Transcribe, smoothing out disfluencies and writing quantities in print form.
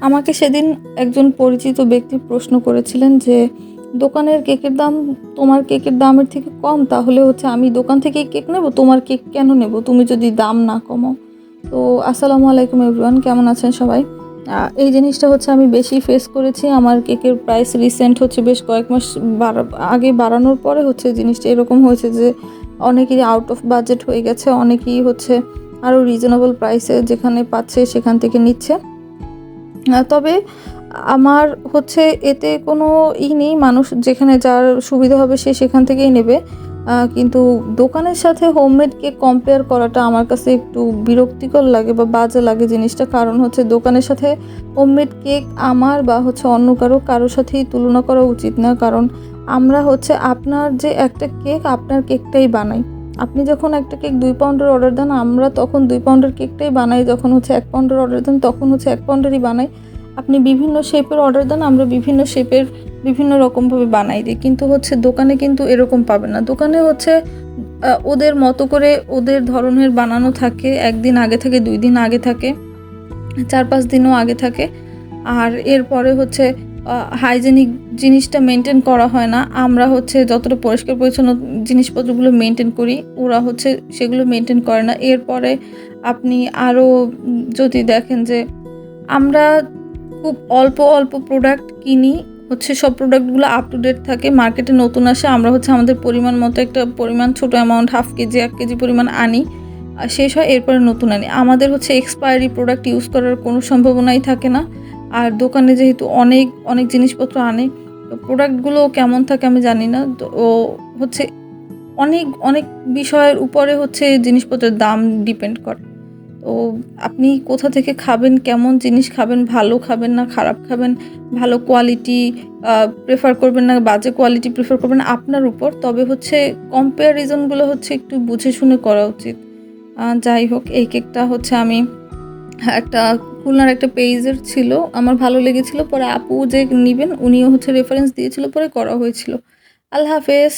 আমাকে সেদিন একজন পরিচিত ব্যক্তি প্রশ্ন করেছিলেন যে, "দোকানের কেকের দাম তোমার কেকের দামের থেকে কম, তাহলে হচ্ছে আমি দোকান থেকেই কেক নেব, তোমার কেক কেন নেব? তুমি যদি দাম না কমাও।" তো আসসালামু আলাইকুম এভরিওয়ান, কেমন আছেন সবাই? এই জিনিসটা হচ্ছে আমি বেশি ফেস করেছি। আমার কেকের প্রাইস রিসেন্ট হচ্ছে বেশ কয়েক মাস আগে বাড়ানোর পরে হচ্ছে জিনিসটা এরকম হয়েছে যে, অনেকেরই আউট অফ বাজেট হয়ে গেছে। অনেকেই হচ্ছে আরও রিজনেবল প্রাইসে যেখানে পাচ্ছে সেখান থেকে নিচ্ছে। তবে আমার হচ্ছে এতে কোনো নেই, মানুষ যেখানে যার সুবিধা হবে সে সেখান থেকেই নেবে। কিন্তু দোকানের সাথে হোমমেড কেক কম্পেয়ার করাটা আমার কাছে একটু বিরক্তিকর লাগে বা বাজে লাগে জিনিসটা। কারণ হচ্ছে দোকানের সাথে হোমমেড কেক আমার বা হচ্ছে অন্য কারো সাথেই তুলনা করা উচিত না। কারণ আমরা হচ্ছে আপনার যে একটা কেক, আপনার কেকটাই বানাই। আপনি যখন একটা কেক 2 পাউন্ডের অর্ডার দেন, আমরা তখন 2 পাউন্ডের কেকটাই বানাই। যখন হচ্ছে 1 পাউন্ডের অর্ডার দেন, তখন হচ্ছে 1 পাউন্ডেরই বানাই। আপনি বিভিন্ন শেপের অর্ডার দেন, আমরা বিভিন্ন শেপের বিভিন্ন রকমভাবে বানাই দিই। কিন্তু হচ্ছে দোকানে কিন্তু এরকম পাবেন না। দোকানে হচ্ছে ওদের মতো করে ওদের ধরনের বানানো থাকে। 1 দিন আগে থাকে, 2 দিন আগে থাকে, 4-5 দিনও আগে থাকে। আর এরপরে হচ্ছে হাইজেনিক জিনিসটা মেনটেন করা হয় না। আমরা হচ্ছে যতটা পরিষ্কার পরিচ্ছন্ন জিনিসপত্রগুলো মেনটেন করি, ওরা হচ্ছে সেগুলো মেনটেন করে না। এরপরে আপনি আরও যদি দেখেন যে আমরা খুব অল্প প্রোডাক্ট কিনি, হচ্ছে সব প্রোডাক্টগুলো আপ টু ডেট থাকে। মার্কেটে নতুন আসে, আমরা হচ্ছে আমাদের পরিমাণ মতো একটা পরিমাণ, ছোটো অ্যামাউন্ট 1/2 কেজি 1 কেজি পরিমাণ আনি, শেষ হয়, এরপরে নতুন আনি। আমাদের হচ্ছে এক্সপায়ারি প্রোডাক্ট ইউজ করার কোনো সম্ভাবনাই থাকে না। আর দোকানে যেহেতু অনেক জিনিসপত্র আনে, তো প্রোডাক্টগুলো কেমন থাকে আমি জানি না। তো হচ্ছে অনেক বিষয়ের উপরে হচ্ছে জিনিসপত্রের দাম ডিপেন্ড করে। তো আপনি কোথা থেকে খাবেন, কেমন জিনিস খাবেন, ভালো খাবেন না খারাপ খাবেন, ভালো কোয়ালিটি প্রেফার করবেন না বাজে কোয়ালিটি প্রেফার করবেন, আপনার উপর। তবে হচ্ছে কম্প্যারিজনগুলো হচ্ছে একটু বুঝে শুনে করা উচিত। যাই হোক, এই কেকটা হচ্ছে আমি একটা খুলনার একটা পেজের ছিল, আমার ভালো লেগেছিল। পরে আপু যে নিবেন উনিও হচ্ছে রেফারেন্স দিয়েছিল, পরে করা হয়েছিল। আল্লাহ হাফেজ।